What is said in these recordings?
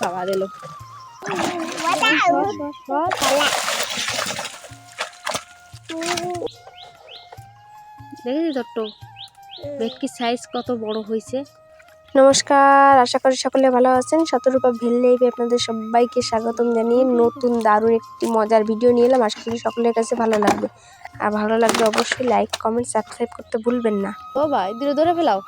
বাবা দিল দেখেছি ছোট্ট ভেটকির সাইজ কত বড় হয়েছে। নমস্কার, আশা করি সকলে ভালো আছেন। শতরূপা ভেল লাইভে আপনাদের সবাইকে স্বাগতম জানিয়ে নতুন দারুণ একটি মজার ভিডিও নিয়ে এলাম। আশা করি সকলের কাছে ভালো লাগবে, আর ভালো লাগলে অবশ্যই লাইক কমেন্ট সাবস্ক্রাইব করতে ভুলবেন না। ও ভাই দূরে ধরে ফেলাও।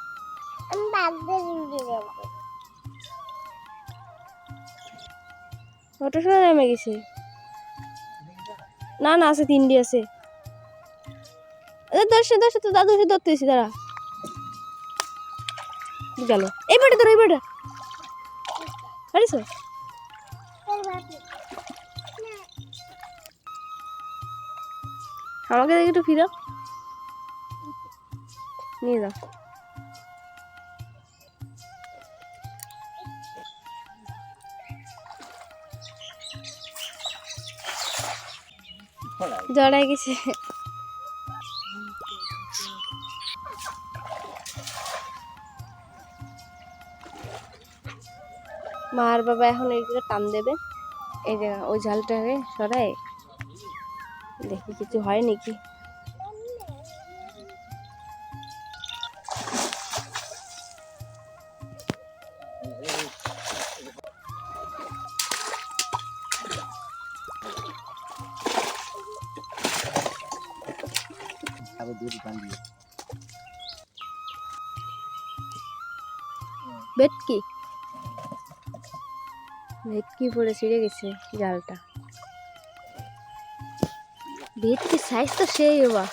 ওটা শোনা নেমে গেছে। না না আছে, তিনটি আছে। দর্শে দর্শে তো দাদু এসে ধরতেছি, দাঁড়া গেল। এই বাড়ি ধরো, এই বাড়ি পারিস। আমাকে দেখে একটু ফিরো, নিয়ে যাও। জড়াই গেছে। মা আর বাবা এখন এইগুলো টান দেবে। এই যে ওই ঝালটাকে সরাই দেখি কিছু হয় নাকি। ভেটকি ভেটকি পড়ে ছিঁড়ে গেছে জালটা। ভেটকির সাইজ তো সেই বাবা।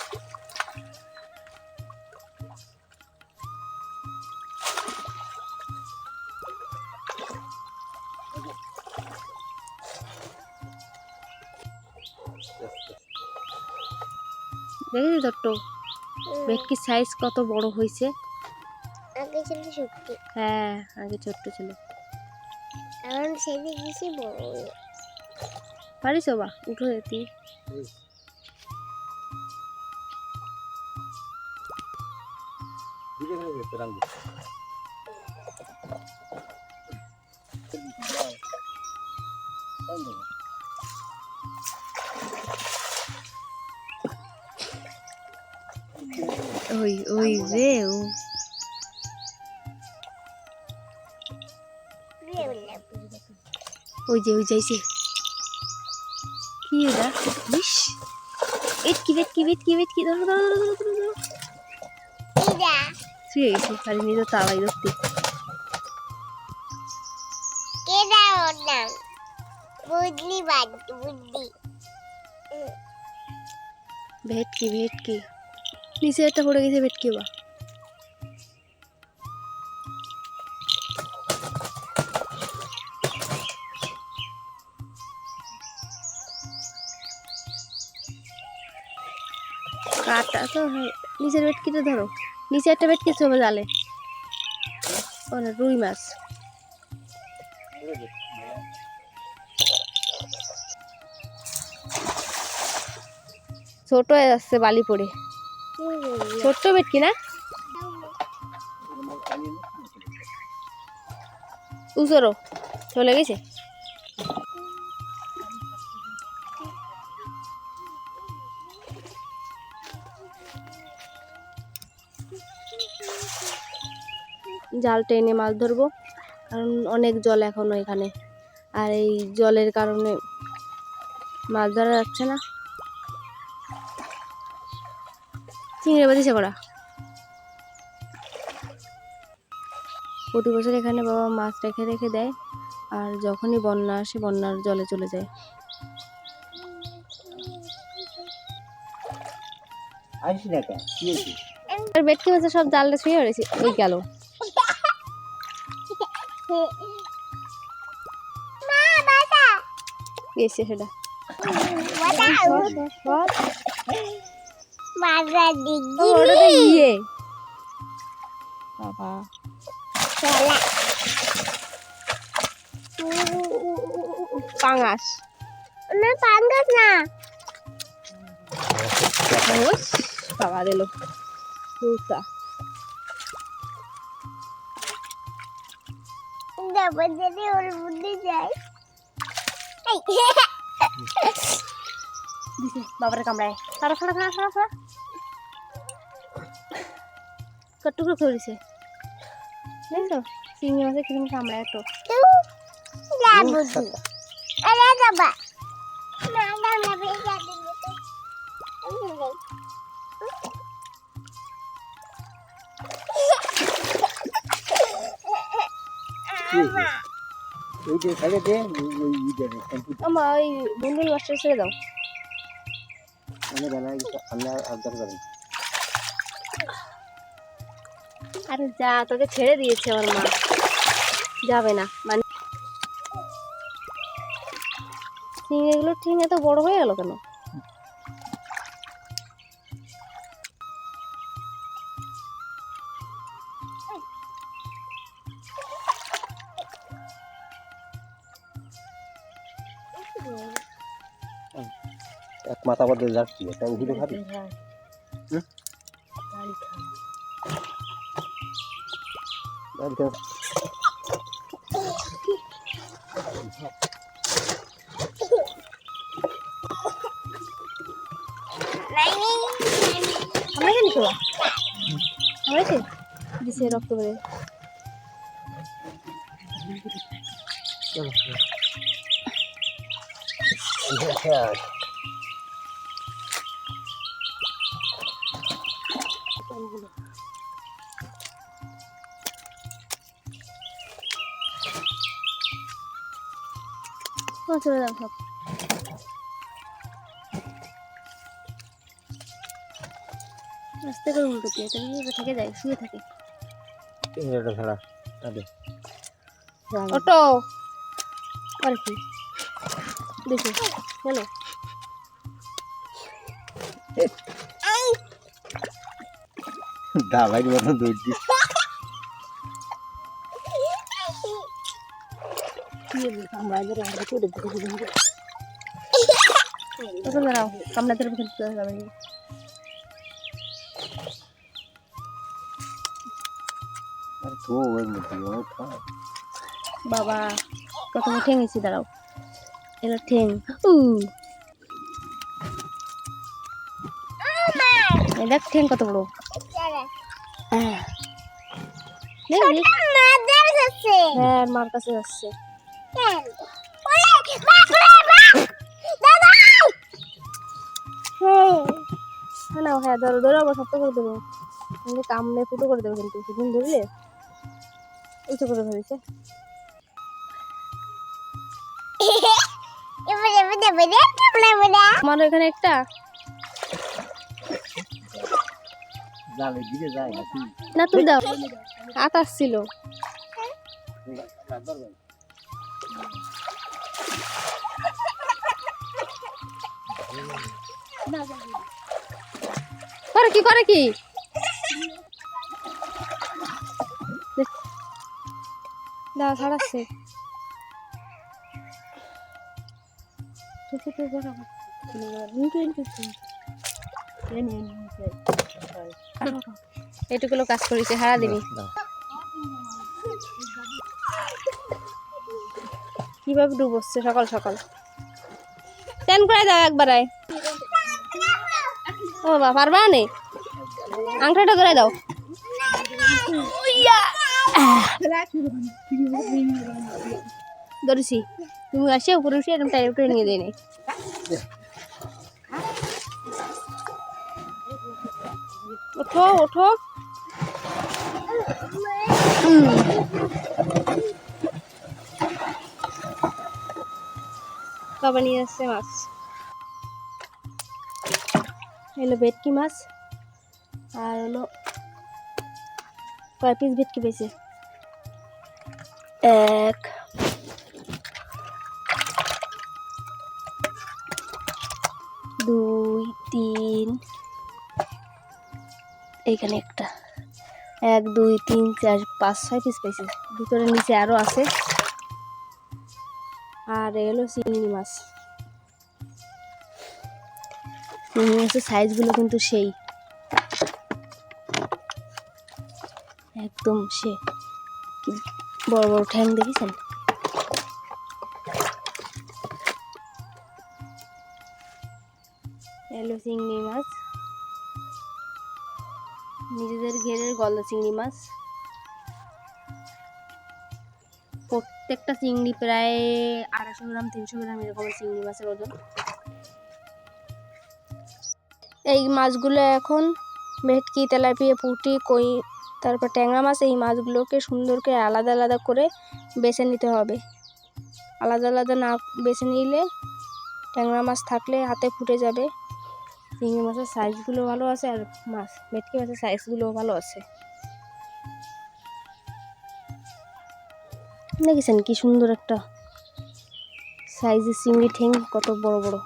দেখেছি ছোট্ট ভেটকির সাইজ কত বড় হয়েছে। আগে ছিল ছোট্ট, হ্যাঁ আগে ছোট্ট ছিল, এখন সেদিকে বেশি বড়। পারিস বা উঠো যেতি। ওই ওই রে ও ওই যে ওই যাইছে কি এটা। ইস ভেটকি ভেটকি ভেটকি ভেটকি ধরো ধরো ধরো ধরো ধরো ধরো। শুয়ে গেছি, পারিনি তো তাওয়াই ধরতে। বুদ্ধি বুদ্ধি ভেটকি ভেটকি নিচে একটা পড়ে গেছে ভেটকি বা। কাটা তো নিচের ভেটকিটা ধরো, নিচে একটা ভেটকি চলে জালে। ও না, রুই মাছ। ছোট হয়ে যাচ্ছে বালি পড়ে। ছোট্ট ভেটকি না, উচরো চলে গেছে। জাল টেনে মাছ ধরবো, কারণ অনেক জল এখনো এখানে, আর এই জলের কারণে মাছ ধরা যাচ্ছে না। চিংড়ি বাদিছে করা। প্রতি বছর এখানে বাবা মাছ রেখে রেখে দেয়, আর যখনই বন্যা আসে বন্যার জলে চলে যায়। আর ভেটকি মাছের সব জালটা ছুঁয়ে পড়েছে, ওই গেল। গেছে সেটা। ইয়ে বাবা পাঙাশ না, পাঙ্গাস না। বাবা দিল তারপর যদি ওর বুদ্ধি যায় এই দিছে বাবারে কামড়ায় সারা সারা সারা সারা সারা কটুকু করেছে দেখো চিংড়ি মাছের কিরকম কামড়ায় তো যা বুদ্ধি আরে বাবা না না না বেশ যাবে ওই যে খালে দে ওই ইদারে আমার ওই বন্ধুর মাস্টার ছেড়ে দাও আমি বেলায় আমরা আবদার করি আরে যা তোকে ছেড়ে দিয়েছে আমার মা যাবে না মানে চিংড়িগুলো ঠিক এত বড় হয়ে গেল কেন এক মাথা বদলে যাচ্ছি তাই উঠে খাবি আমরা জানি তো আমরা দিছে রক্ত বেড়ে চলে যান সব আস্তে করে উল্টো দিয়ে এটা থেকে যায় শুয়ে থাকে এটা ছাড়া আরে অটো আর কি দেখো চলো দাবাই মতন দৌড় দিস দাঁড়াও কামড়াতে যাবে আর তো ওই মধ্যে বাবা প্রথমে ঠেঙেছি দাঁড়াও এলো ঠেং এই দেখ ঠেং কত বড় দেখবি? হ্যাঁ মার কাছে যাচ্ছে না হ্যাঁ ধরো ধরো আবার শক্ত করে দেবো কামড়ে ফুটো করে দেবো কিন্তু সেদিন ধরলে উঁচু করে ধরেছে আমার এখানে একটা জালে দিতে যায় নাকি না তুমি দাও হাত আসছিল করে কি দাও ছাড়াচ্ছে এটুকুলো কাজ করেছে সারা দিনই কিভাবে ডুবচ্ছে সকাল সকাল টেন করে দাও একবারে ও বাবা পারবা নে আংটাটা ধরে দাও ধরেছি তুমি আসে উপরে উঠে এরকম টাইপ করে নিয়ে দেয় ওঠো ওঠো বাবা নিয়ে আসছে মাছ হলো ভেটকি মাছ আর হলো কয় পিস ভেটকি পেয়েছে 1 2 3 এইখানে একটা 1 2 3 4 5 6 পিস পেয়েছে ভিতরে নিচে আরো আছে আর এলো চিংড়ি মাছ চিংড়ি মাছের সাইজগুলো কিন্তু সেই একদম বড় বড় ঠ্যাং দেখেছেন? এলো চিংড়ি মাছ, নিজেদের ঘেরের গলদা চিংড়ি মাছ। প্রত্যেকটা চিংড়ি প্রায় 250 গ্রাম 300 গ্রাম এরকম চিংড়ি মাছের ওজন। এই মাছগুলো এখন ভেটকি, তেলাপিয়া, পুঁটি, কই, তারপর ট্যাংরা মাছ, এই মাছগুলোকে সুন্দর করে আলাদা আলাদা করে বেছে নিতে হবে। আলাদা আলাদা না বেছে নিলে ট্যাংরা মাছ থাকলে হাতে ফুটে যাবে। চিংড়ি মাছের সাইজগুলো ভালো আছে আর ভেটকি মাছের সাইজগুলো ভালো আছে। দেখেছেন কি সুন্দর একটা সাইজের চিংড়ি, ঠ্যাং কত বড় বড়।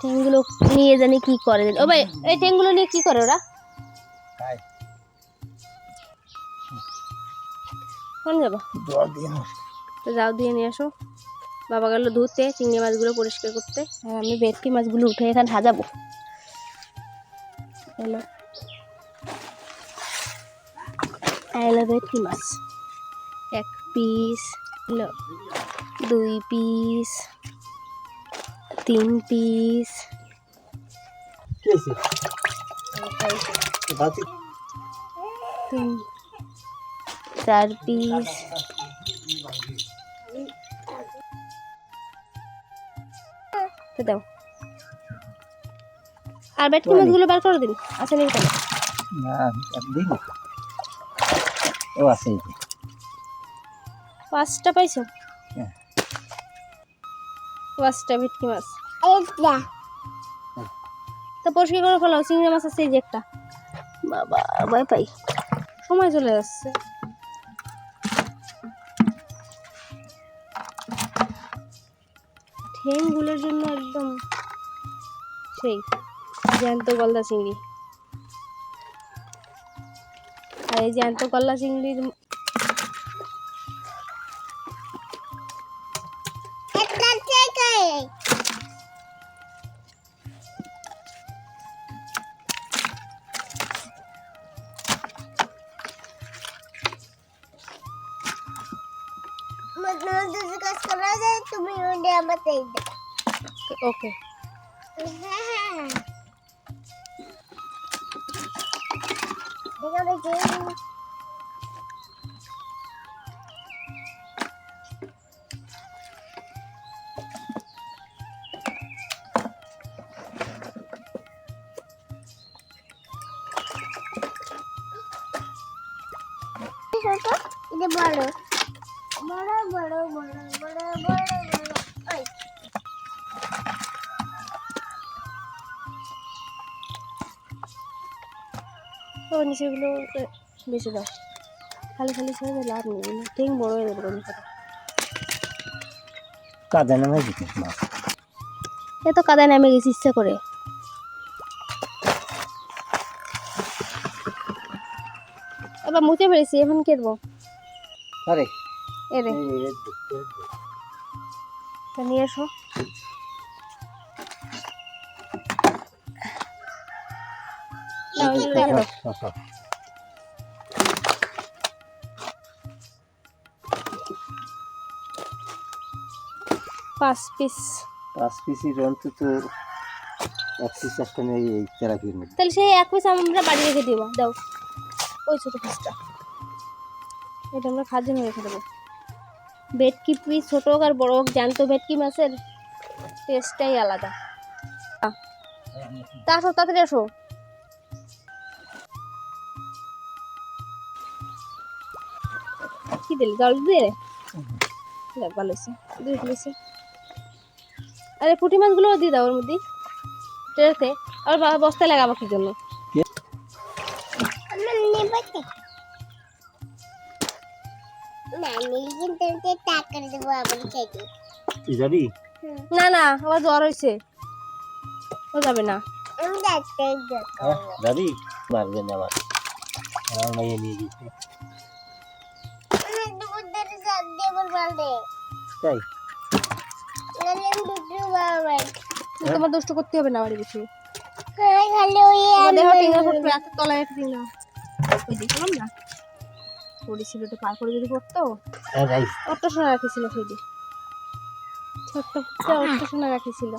ঠ্যাংগুলো নিয়ে জানি কি করে। ও ভাই, এই ঠ্যাংগুলো নিয়ে কি করে ওরা? কোন যাবো? তো যাও, দিয়ে নিয়ে আসো। বাবা গেল ধুতে চিংড়ি মাছগুলো পরিষ্কার করতে, আর আমি ভেটকি মাছগুলো উঠে এখানে সাজাবো। এলো এলো ভেটকি মাছ, 1 পিস, 2 পিস, 3 পিস, 4 পিস। দাও, আর ভেটকি মাছগুলো বার করে দিন। আচ্ছা, নিয়ে কেন? না একদিন ও আছে 5টা পাইছো? হ্যাঁ। 5টা ভেটকি মাছ। এটা তো পরিষ্কার করে ফেলো। চিংড়ি মাছ আছে এই যে একটা। বাবা, ভয় পাই, সময় চলে যাচ্ছে। ঠ্যাংগুলোর জন্য একদম সেই জ্যান্ত গলদা চিংড়ি। আর এই জ্যান্ত গলদা চিংড়ির এটা থেকে মতলব কাজ করা যায়, তুমি ওটা আমাকে দাও। ওকে। হ্যাঁ, দেখো দেখি। এটা বড় বড় বড় বড় বড় বড় বড়। ওই ও নিচেগুলো বেশি দাও, খালি খালি ছেড়ে লাভ নেই, ঠ্যাং বড় হয়ে যাবে। কাজে নামে দিতে মাছ এ তো কাদায় নেমে গেছি ইচ্ছা করে। এবার মুখে পেরেছি, এখন কেটবো। আরে এরে তা নিয়ে এসো। নাও, এগুলো রেখে দাও। 5 পিস। 5 পিসের অন্তত 1 পিস একটা নেই এই তেলাপিয়ার মধ্যে। তাহলে সেই 1 পিস আমরা বাড়ি রেখে দিব। দাও ওই ছোট পিসটা, এটা আমরা খাওয়ার জন্য রেখে দেবো। ভেটকি পিস ছোট হোক আর বড় হোক, জ্যান্ত ভেটকি মাছের টেস্টটাই আলাদা। তা আসো, তাড়াতাড়ি আসো। কি দিলি, জল দিয়ে? ভালো হয়েছে, দুই ফেলেছে। আরে পুঁটি মাছগুলো দিয়ে দাও ওর মধ্যে ট্রেতে। আর বস্তায় লাগাবো কি জন্য? আমার নেবাতে না নিলে কিন্তু টাকা দেবো আবার খেতে। তুই যাবি? না না, আমার জ্বর হয়েছে, ও যাবে না। আমি যাচ্ছি যাবি? মারবে না আমার, আমার মাইয়া নিয়ে গেছে। আমি দুপুরে যাক দিয়ে বলবে তাই নালে আমি দুপুরে বাবা তোমার দুষ্ট করতে হবে না বাড়ি বসে। হ্যাঁ খালি ওই দেখো টিঙ্গা ফুটবে, রাতের তলায় একটা টিঙ্গা ওই দেখলাম না, পড়েছিল, ওটা পার করে যদি পড়তো। হ্যাঁ যাই অত সোনা রাখেছিল সেটি, ছোট্ট ফুটে অত সোনা রাখেছিল।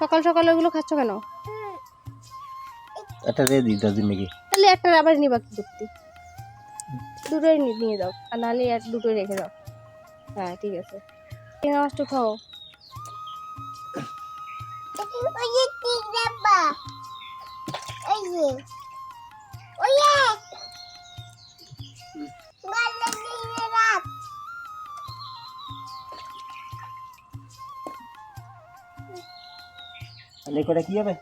সকাল সকাল ওইগুলো খাচ্ছ কেন? এটা দিয়ে দিই দাদি নাকি তাহলে একটা আবার নিবা কি করতে? দুটোই নিয়ে যাও, আর নাহলে এক দুটোই রেখে দাও। হ্যাঁ ঠিক আছে, চিংড়ি মাছটা খাও। ওই যে তিন ডাব্বা এই যে ওই যে গালে দিয়ে রাখ তাহলে করে কি হবে?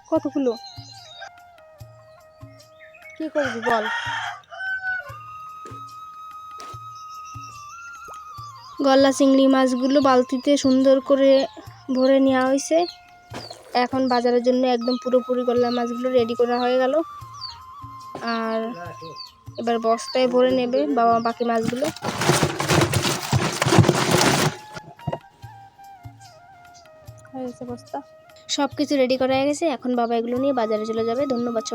কতগুলো কি করবি বল? গলদা চিংড়ি মাছগুলো বালতিতে সুন্দর করে ভরে নেওয়া হয়েছে। এখন বাজারের জন্য একদম পুরোপুরি গলদা মাছগুলো রেডি করা হয়ে গেল। আর এবার বস্তায় ভরে নেবে বাবা বাকি মাছগুলো। হয়ে গেছে বস্তা, সব কিছু রেডি করা হয়ে গেছে। এখন বাবা এগুলো নিয়ে বাজারে চলে যাবে। ধন্যবাদ সবাই।